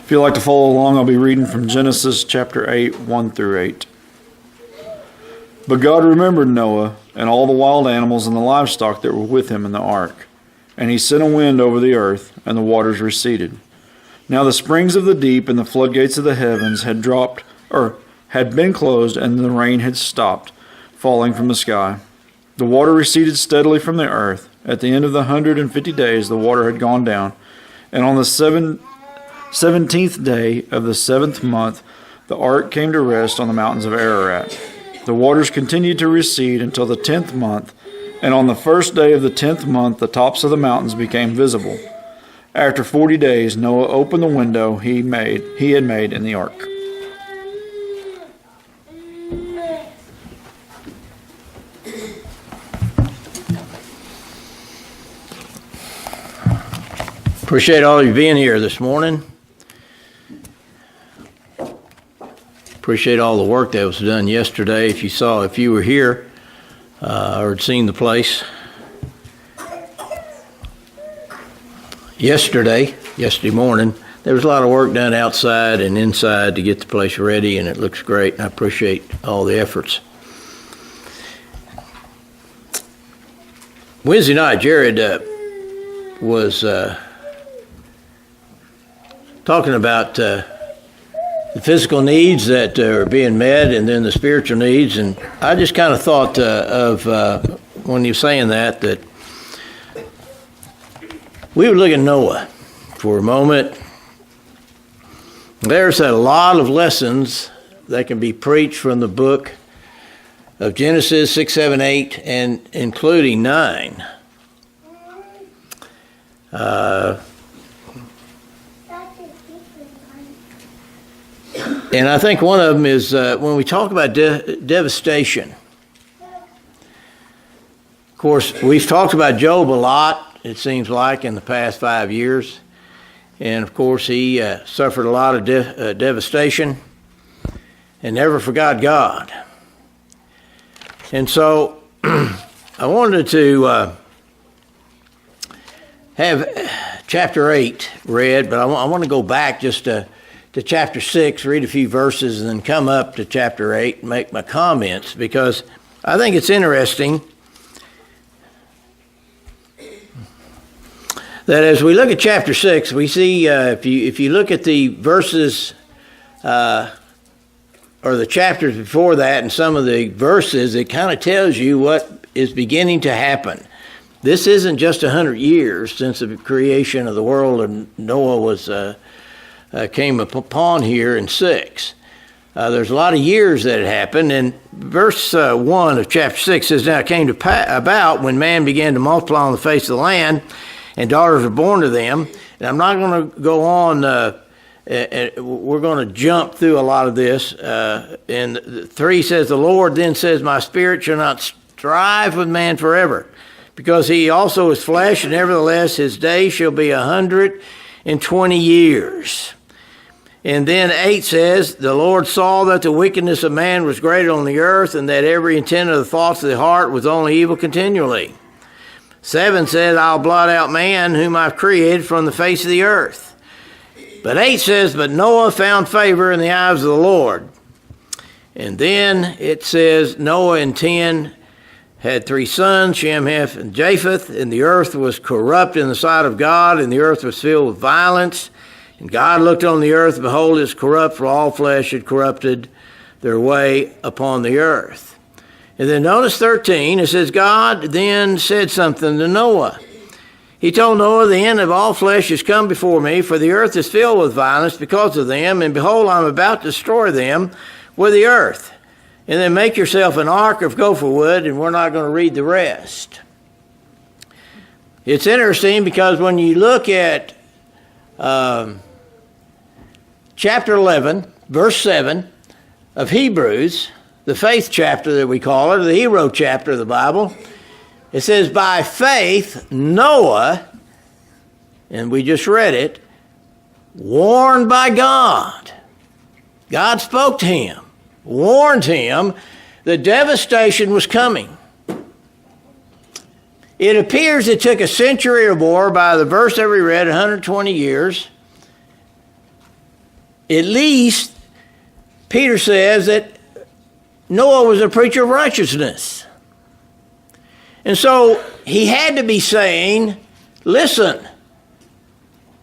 If you'd like to follow along, I'll be reading from Genesis chapter 8, 1 through 8. But God remembered Noah and all the wild animals and the livestock that were with him in the ark. And he sent a wind over the earth, and the waters receded. Now the springs of the deep and the floodgates of the heavens had been closed, and the rain had stopped falling from the sky. The water receded steadily from the earth. At the end of the 150 days, the water had gone down. And on the 17th day of the 7th month, the ark came to rest on the mountains of Ararat. The waters continued to recede until the 10th month, and on the first day of the 10th month, the tops of the mountains became visible. After 40 days, Noah opened the window he had made in the ark. Appreciate all of you being here this morning. Appreciate all the work that was done yesterday. If you were here or had seen the place yesterday morning, there was a lot of work done outside and inside to get the place ready, and it looks great, and I appreciate all the efforts. Wednesday night, Jared was talking about the physical needs that are being met and then the spiritual needs. And I just kind of thought of when he was saying that we would look at Noah for a moment. There's a lot of lessons that can be preached from the book of Genesis 6, 7, 8, and including 9. And I think one of them is when we talk about devastation. Of course, we've talked about Job a lot, it seems like, in the past 5 years. And, of course, he suffered a lot of devastation and never forgot God. And so I wanted to have chapter 8 read, but I want to go back just to chapter 6, read a few verses, and then come up to chapter 8 and make my comments, because I think it's interesting that as we look at chapter 6, we see, if you look at the verses or the chapters before that and some of the verses, it kind of tells you what is beginning to happen. This isn't just 100 years since the creation of the world and Noah was came upon here in 6. There's a lot of years that had happened, and verse 1 of chapter 6 says, "Now it came to about when man began to multiply on the face of the land, and daughters were born to them." And I'm not going to go on, we're going to jump through a lot of this. And 3 says, "The Lord then says, my spirit shall not strive with man forever, because he also is flesh, and nevertheless his days shall be 120 years. And then 8 says, "The Lord saw that the wickedness of man was great on the earth, and that every intent of the thoughts of the heart was only evil continually." 7 says, "I'll blot out man whom I've created from the face of the earth." But 8 says, "But Noah found favor in the eyes of the Lord." And then it says, Noah in 10 had 3 sons, Shem, Ham, and Japheth, and the earth was corrupt in the sight of God, and the earth was filled with violence. And God looked on the earth, and behold, it was corrupt, for all flesh had corrupted their way upon the earth. And then notice 13, it says, God then said something to Noah. He told Noah, "The end of all flesh has come before me, for the earth is filled with violence because of them, and behold, I'm about to destroy them with the earth. And then make yourself an ark of gopher wood," and we're not going to read the rest. It's interesting because when you look at chapter 11, verse 7 of Hebrews, the faith chapter that we call it, or the hero chapter of the Bible, it says, "By faith Noah," and we just read it, "warned by God." God spoke to him, warned him the devastation was coming. It appears it took a century or more, by the verse that we read, 120 years, At least Peter says that Noah was a preacher of righteousness. And so he had to be saying, listen,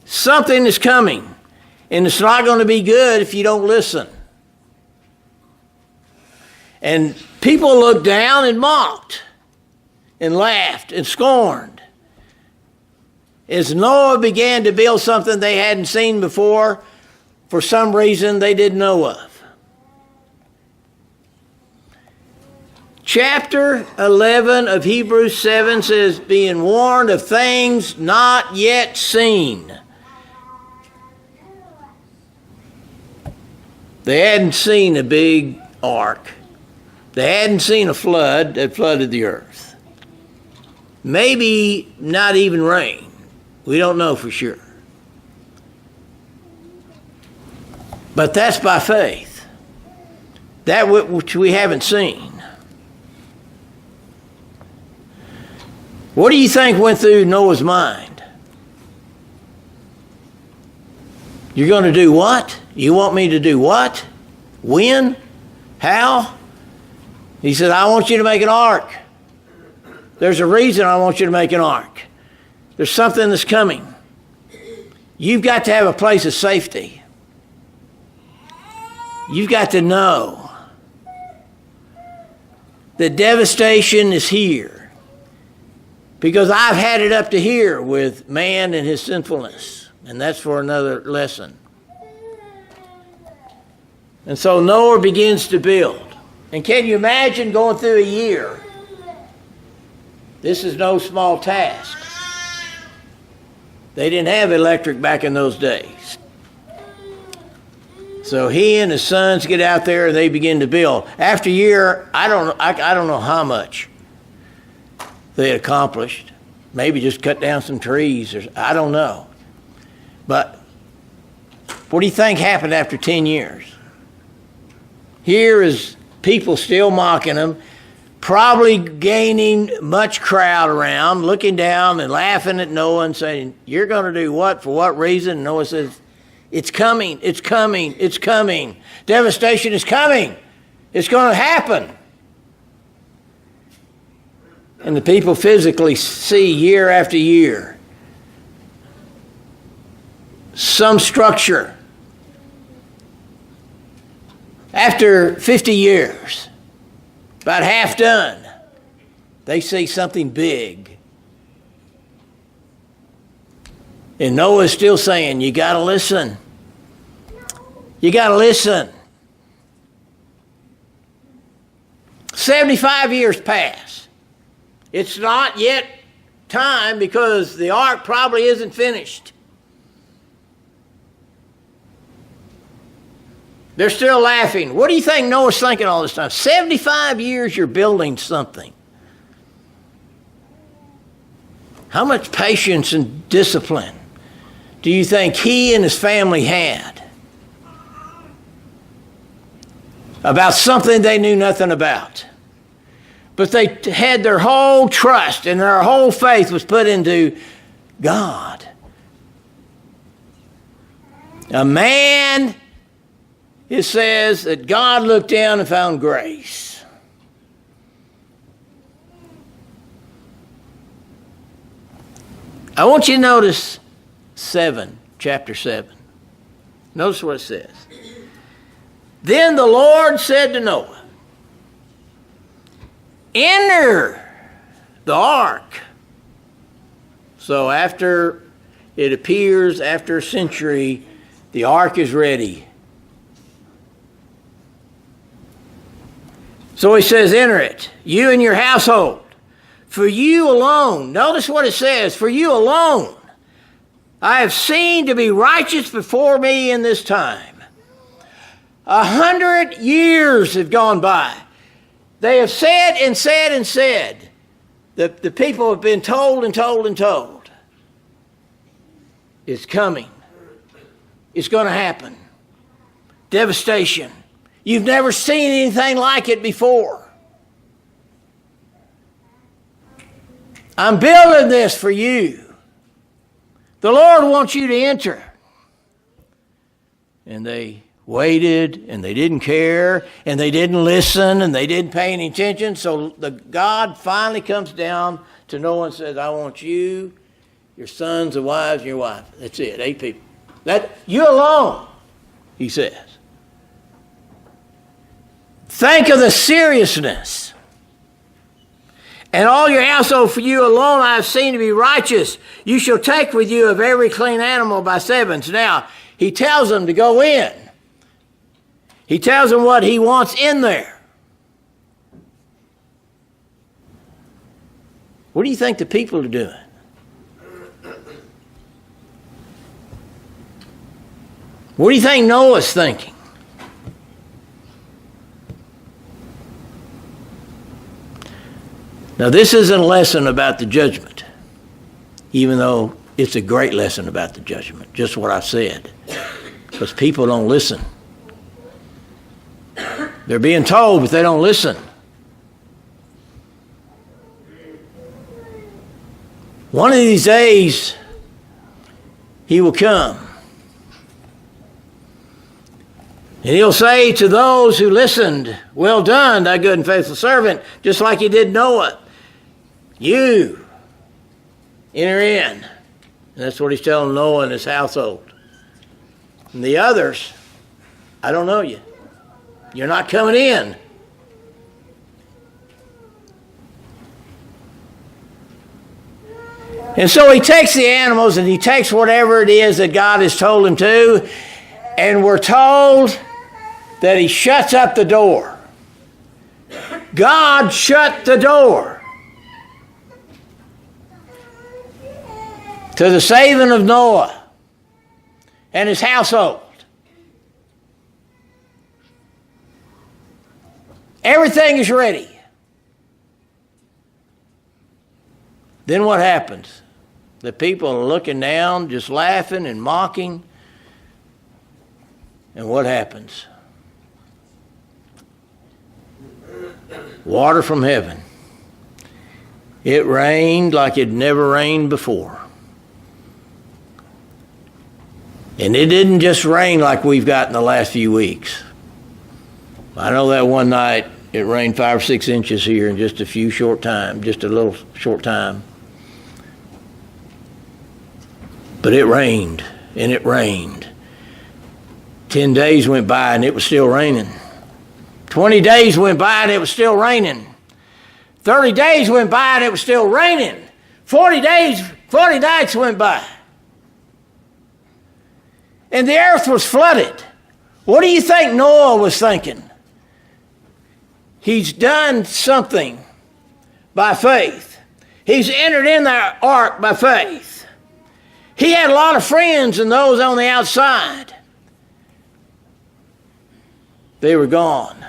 something is coming, and it's not going to be good if you don't listen. And people looked down and mocked and laughed and scorned as Noah began to build something they hadn't seen before for some reason they didn't know of. Chapter 11 of Hebrews 7 says, being warned of things not yet seen. They hadn't seen a big ark. They hadn't seen a flood that flooded the earth. Maybe not even rain. We don't know for sure. But that's by faith. That which we haven't seen. What do you think went through Noah's mind? You're going to do what? You want me to do what? When? How? He said, I want you to make an ark. There's a reason I want you to make an ark. There's something that's coming. You've got to have a place of safety. You've got to know that devastation is here. Because I've had it up to here with man and his sinfulness. And that's for another lesson. And so Noah begins to build. And can you imagine going through a year? This is no small task. They didn't have electric back in those days. So he and his sons get out there and they begin to build. After a year, I don't know how much they had accomplished. Maybe just cut down some trees, or I don't know. But what do you think happened after 10 years? Here is people still mocking him, probably gaining much crowd around, looking down and laughing at Noah and saying, you're going to do what? For what reason? And Noah says, it's coming, it's coming, it's coming. Devastation is coming. It's going to happen. And the people physically see year after year some structure. After 50 years, about half done, they see something big. And Noah's still saying, you got to listen. You got to listen. 75 years pass. It's not yet time because the ark probably isn't finished. They're still laughing. What do you think Noah's thinking all this time? 75 years you're building something. How much patience and discipline do you think he and his family had about something they knew nothing about? But they had their whole trust and their whole faith was put into God. A man, it says that God looked down and found grace. I want you to notice chapter 7. Notice what it says. Then the Lord said to Noah, enter the ark. So after it appears, after a century, the ark is ready. So he says, enter it, you and your household. For you alone, notice what it says, for you alone, I have seen to be righteous before me in this time. 100 years have gone by. They have said and said and said. The people have been told and told and told. It's coming. It's going to happen. Devastation. You've never seen anything like it before. I'm building this for you. The Lord wants you to enter. and they waited, and they didn't care, and they didn't listen, and they didn't pay any attention. So God finally comes down to Noah and says, I want you, your sons and wives, and your wife. That's it, 8 people. That you alone, he says. Think of the seriousness. And all your household for you alone I have seen to be righteous. You shall take with you of every clean animal by sevens. Now, he tells them to go in. He tells them what he wants in there. What do you think the people are doing? What do you think Noah's thinking? Now, this isn't a lesson about the judgment, even though it's a great lesson about the judgment, just what I said, because people don't listen. They're being told, but they don't listen. One of these days, he will come. And he'll say to those who listened, well done, thy good and faithful servant, just like he did Noah. You enter in. And that's what he's telling Noah and his household. And the others, I don't know you. You're not coming in. And so he takes the animals and he takes whatever it is that God has told him to, and we're told that he shuts up the door. God shut the door to the saving of Noah and his household. Everything is ready. Then what happens? The people are looking down, just laughing and mocking. And what happens? Water from heaven. It rained like it never rained before. And it didn't just rain like we've got in the last few weeks. I know that one night it rained 5 or 6 inches here in just a little short time. But it rained, and it rained. 10 days went by and it was still raining. 20 days went by and it was still raining. 30 days went by and it was still raining. 40 nights went by. And the earth was flooded. What do you think Noah was thinking? He's done something by faith. He's entered in the ark by faith. He had a lot of friends and those on the outside. They were gone.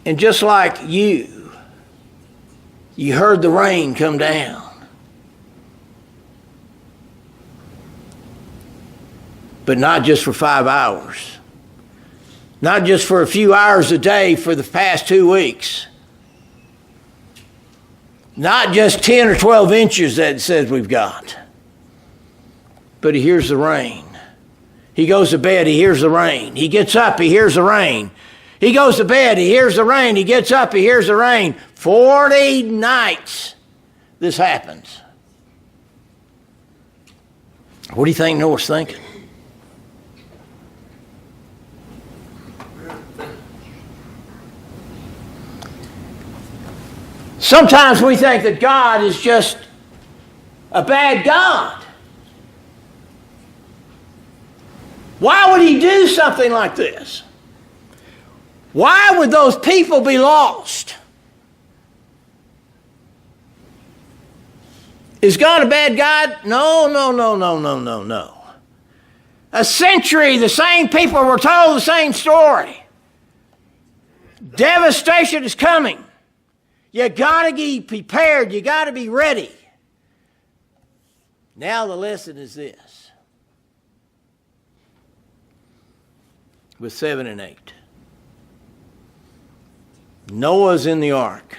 And just like you heard the rain come down. But not just for 5 hours. Not just for a few hours a day for the past 2 weeks. Not just 10 or 12 inches that it says we've got. But he hears the rain. He goes to bed, he hears the rain. He gets up, he hears the rain. He goes to bed, he hears the rain. He gets up, he hears the rain. 40 nights this happens. What do you think Noah's thinking? Sometimes we think that God is just a bad God. Why would he do something like this? Why would those people be lost? Is God a bad God? No. A century, the same people were told the same story. Devastation is coming. You got to be prepared. You got to be ready. Now the lesson is this. With 7 and 8. Noah's in the ark.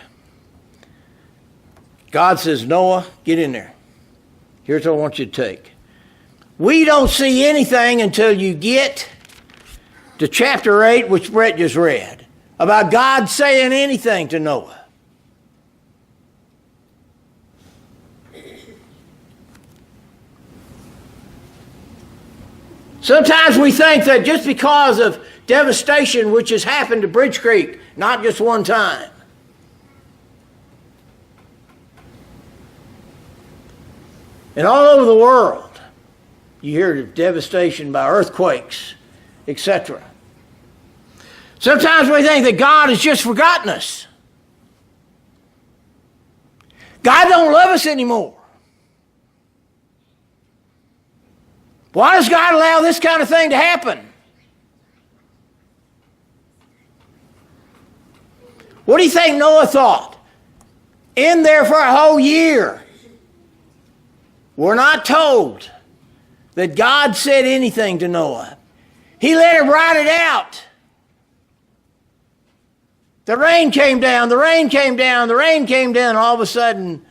God says, Noah, get in there. Here's what I want you to take. We don't see anything until you get to chapter 8, which Brett just read, about God saying anything to Noah. Sometimes we think that just because of devastation which has happened to Bridge Creek, not just one time, and all over the world, you hear of devastation by earthquakes, etc. Sometimes we think that God has just forgotten us. God don't love us anymore. Why does God allow this kind of thing to happen? What do you think Noah thought? In there for a whole year. We're not told that God said anything to Noah. He let him ride it out. The rain came down, the rain came down, the rain came down. All of a sudden,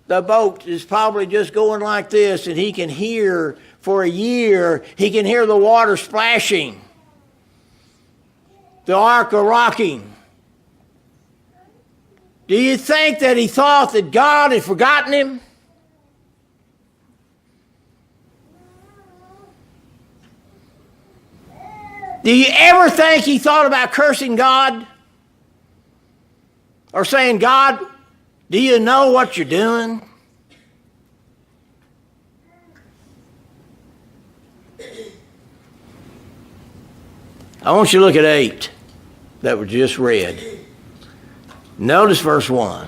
the boat is probably just going like this, and he can hear for a year, he can hear the water splashing, the ark rocking. Do you think that he thought that God had forgotten him? Do you ever think he thought about cursing God? Or saying, God, do you know what you're doing? I want you to look at 8 that we just read. Notice verse 1.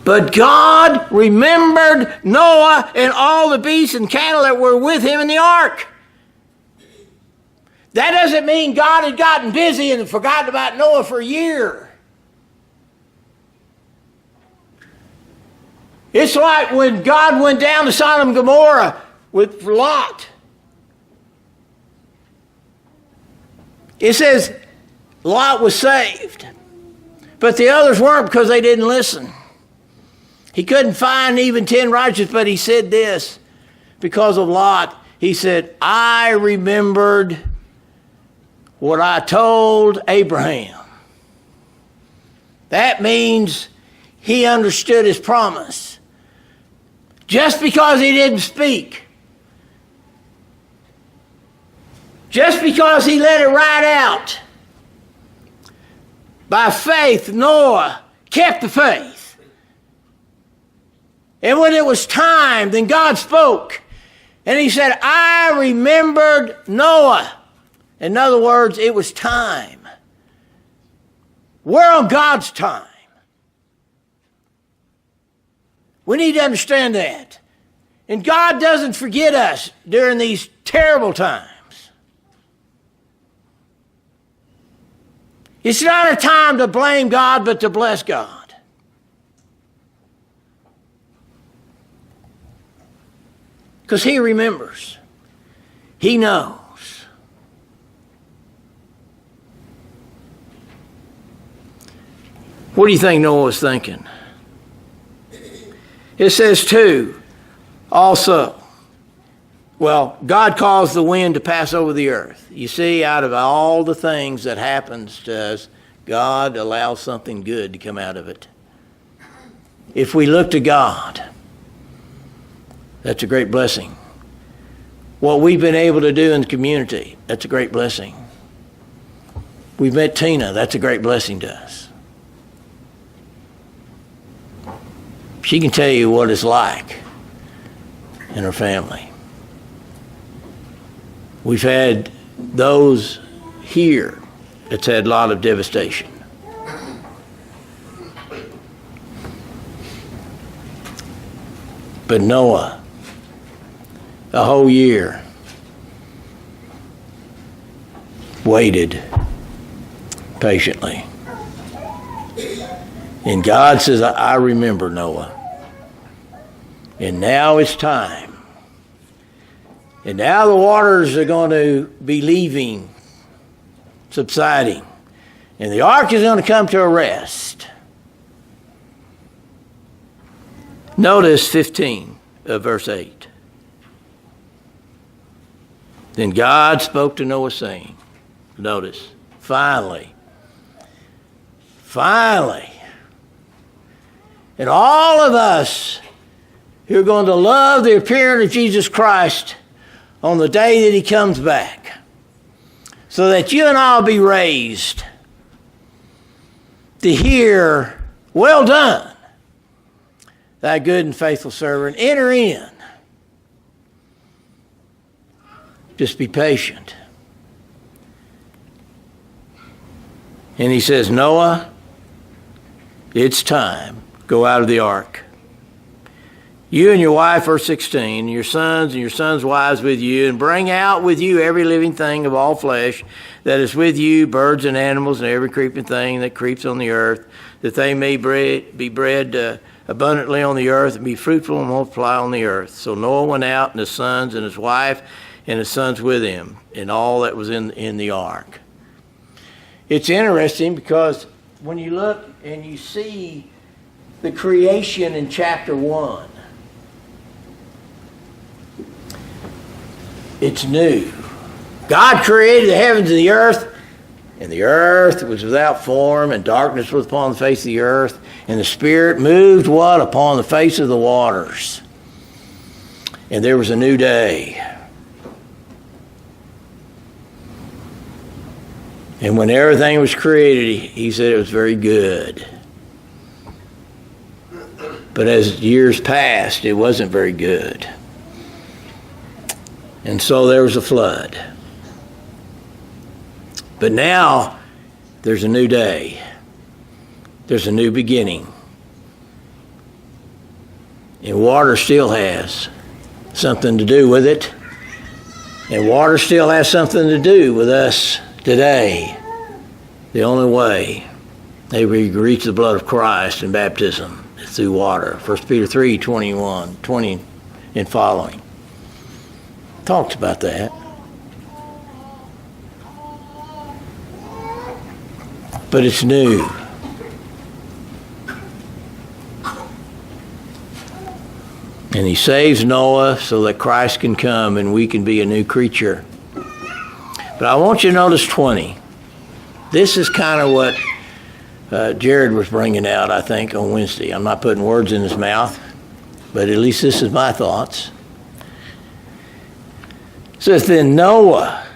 But God remembered Noah and all the beasts and cattle that were with him in the ark. That doesn't mean God had gotten busy and forgotten about Noah for a year. It's like when God went down to Sodom and Gomorrah with Lot. It says Lot was saved, but the others weren't because they didn't listen. He couldn't find even 10 righteous, but he said this because of Lot. He said, I remembered what I told Abraham. That means he understood his promise. Just because he didn't speak, just because he let it ride out, by faith, Noah kept the faith. And when it was time, then God spoke. And he said, I remembered Noah. In other words, it was time. We're on God's time. We need to understand that. And God doesn't forget us during these terrible times. It's not a time to blame God, but to bless God. Because he remembers. He knows. What do you think Noah was thinking? It says too, also, well, God caused the wind to pass over the earth. You see, out of all the things that happens to us, God allows something good to come out of it. If we look to God, that's a great blessing. What we've been able to do in the community, that's a great blessing. We've met Tina, that's a great blessing to us. She can tell you what it's like in her family. We've had those here that's had a lot of devastation. But Noah, a whole year, waited patiently. And God says, I remember Noah. And now it's time. And now the waters are going to be leaving, subsiding. And the ark is going to come to a rest. Notice 15 of verse 8. Then God spoke to Noah saying, notice, finally, and all of us who are going to love the appearing of Jesus Christ on the day that he comes back, so that you and I will be raised to hear, well done, thy good and faithful servant, enter in. Just be patient. And he says, Noah, it's time. Go out of the ark. You and your wife, verse 16, your sons and your sons' wives with you, and bring out with you every living thing of all flesh that is with you, birds and animals and every creeping thing that creeps on the earth, that they may be bred abundantly on the earth and be fruitful and multiply on the earth. So Noah went out, and his sons and his wife and his sons with him, and all that was in the ark. It's interesting because when you look and you see the creation in chapter 1, it's new. God created the heavens and the earth was without form, and darkness was upon the face of the earth, and the Spirit moved what? Upon the face of the waters. And there was a new day. And when everything was created, he said it was very good. But as years passed, it wasn't very good. And so there was a flood. But now, there's a new day. There's a new beginning. And water still has something to do with it. And water still has something to do with us today. The only way they reach the blood of Christ in baptism is through water. 1 Peter 3:21, 20 and following. Talks about that. But it's new. And he saves Noah so that Christ can come and we can be a new creature. But I want you to notice 20. This is kind of what Jared was bringing out, I think, on Wednesday. I'm not putting words in his mouth, but at least this is my thoughts. It says, then Noah,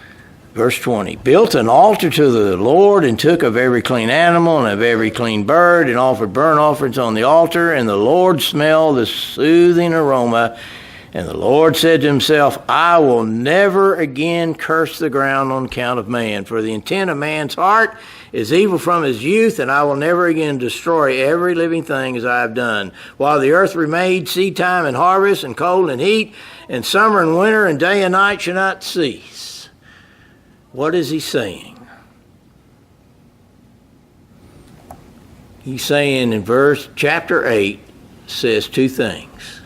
verse 20, built an altar to the Lord and took of every clean animal and of every clean bird and offered burnt offerings on the altar. And the Lord smelled the soothing aroma. And the Lord said to himself, I will never again curse the ground on account of man, for the intent of man's heart is evil from his youth, and I will never again destroy every living thing as I have done. While the earth remained, seed time and harvest, and cold and heat, and summer and winter, and day and night shall not cease. What is he saying? He's saying in chapter 8 says two things.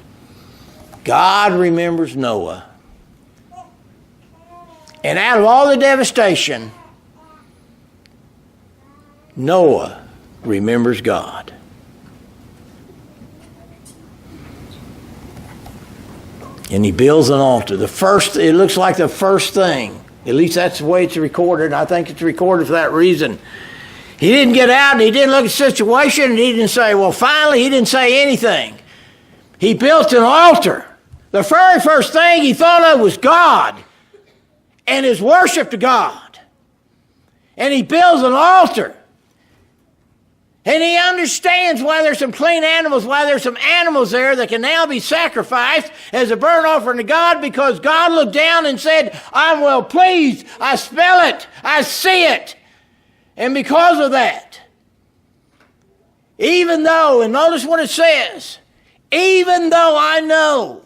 God remembers Noah. And out of all the devastation, Noah remembers God. And he builds an altar. It looks like the first thing. At least that's the way it's recorded. And I think it's recorded for that reason. He didn't get out and he didn't look at the situation and he didn't say, well, finally, he didn't say anything. He built an altar. The very first thing he thought of was God and his worship to God. And he builds an altar. And he understands why there's some clean animals, why there's some animals there that can now be sacrificed as a burnt offering to God, because God looked down and said, I'm well pleased. I smell it. I see it. And because of that, even though, and notice what it says, even though I know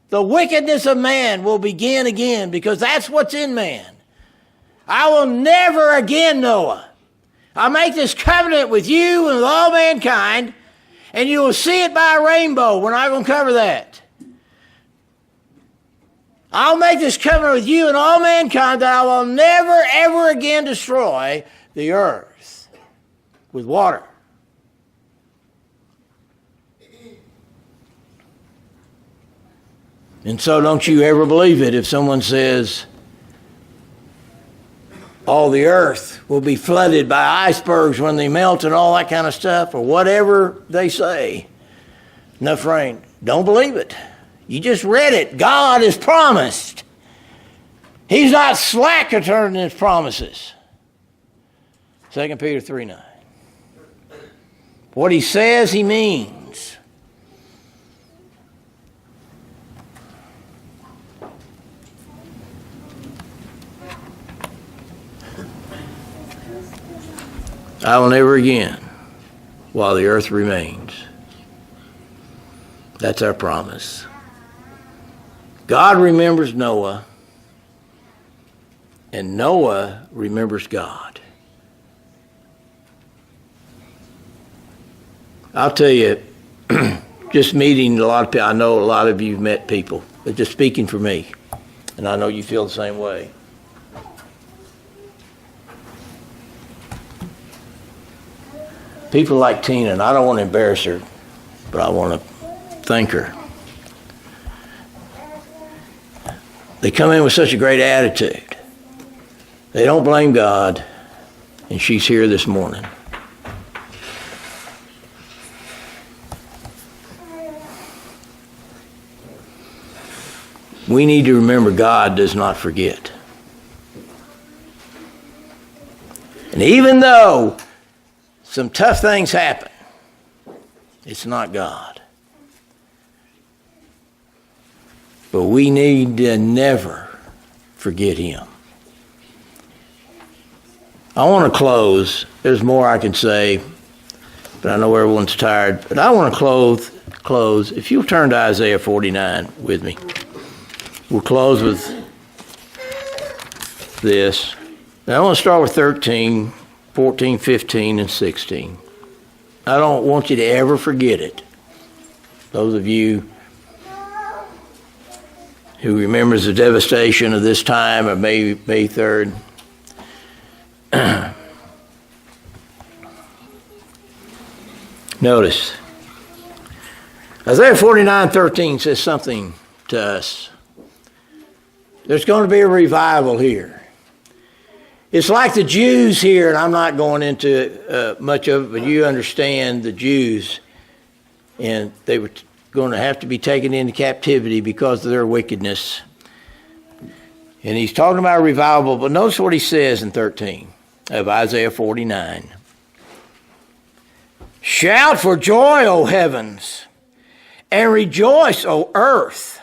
the wickedness of man will begin again, because that's what's in man, I will never again, Noah, I make this covenant with you and with all mankind, and you will see it by a rainbow. We're not going to cover that. I'll make this covenant with you and all mankind that I will never, ever again destroy the earth with water. And so don't you ever believe it if someone says all the earth will be flooded by icebergs when they melt and all that kind of stuff, or whatever they say. Enough rain. Don't believe it. You just read it. God has promised. He's not slack concerning his promises. 2 Peter 3:9. What he says, he means. I will never again while the earth remains. That's our promise. God remembers Noah, and Noah remembers God. I'll tell you, just meeting a lot of people, I know a lot of you have met people, but just speaking for me, and I know you feel the same way. People like Tina, and I don't want to embarrass her, but I want to thank her. They come in with such a great attitude. They don't blame God, and she's here this morning. We need to remember God does not forget. And even though some tough things happen, it's not God. But we need to never forget him. I want to close. There's more I can say, but I know everyone's tired. But I want to close. If you'll turn to Isaiah 49 with me. We'll close with this. Now I want to start with 13, 14, 15, and 16. I don't want you to ever forget it. Those of you who remembers the devastation of this time of May 3rd. Notice, Isaiah 49:13 says something to us. There's going to be a revival here. It's like the Jews here, and I'm not going into much of it, but you understand the Jews, and they were going to have to be taken into captivity because of their wickedness. And he's talking about revival, but notice what he says in 13 of Isaiah 49. Shout for joy, O heavens, and rejoice, O earth.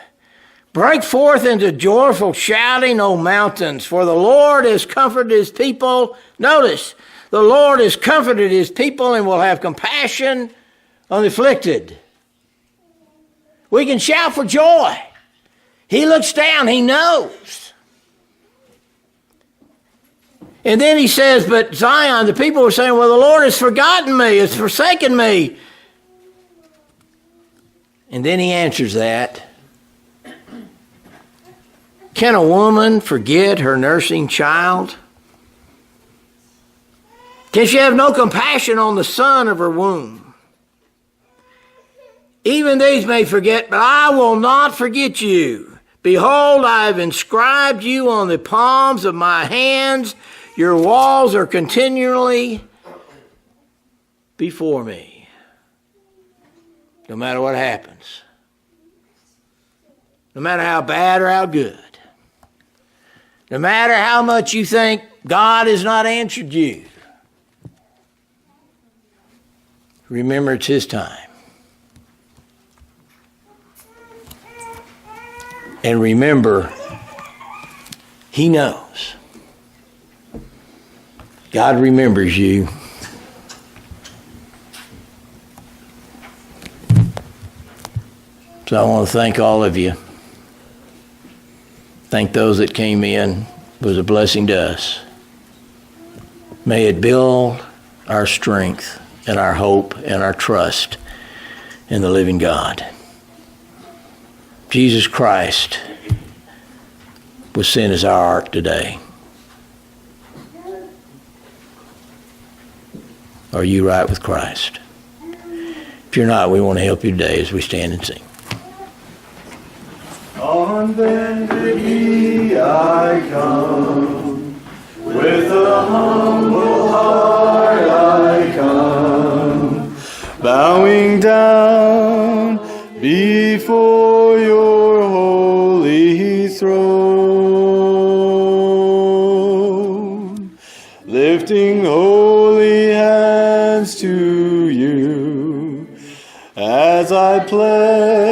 Break forth into joyful shouting, O mountains, for the Lord has comforted his people. Notice, the Lord has comforted his people and will have compassion on the afflicted. We can shout for joy. He looks down, he knows. And then he says, but Zion, the people were saying, well, the Lord has forgotten me, has forsaken me. And then he answers that. Can a woman forget her nursing child? Can she have no compassion on the son of her womb? Even these may forget, but I will not forget you. Behold, I have inscribed you on the palms of my hands. Your walls are continually before me. No matter what happens. No matter how bad or how good. No matter how much you think God has not answered you. Remember, it's his time. And remember, he knows. God remembers you. So I want to thank all of you. Thank those that came in. It was a blessing to us. May it build our strength and our hope and our trust in the living God. Jesus Christ was sent as our ark today. Are you right with Christ? If you're not, we want to help you today as we stand and sing. On bended knee I come, with a humble heart I come, bowing down before your holy throne, lifting holy hands to you as I pledge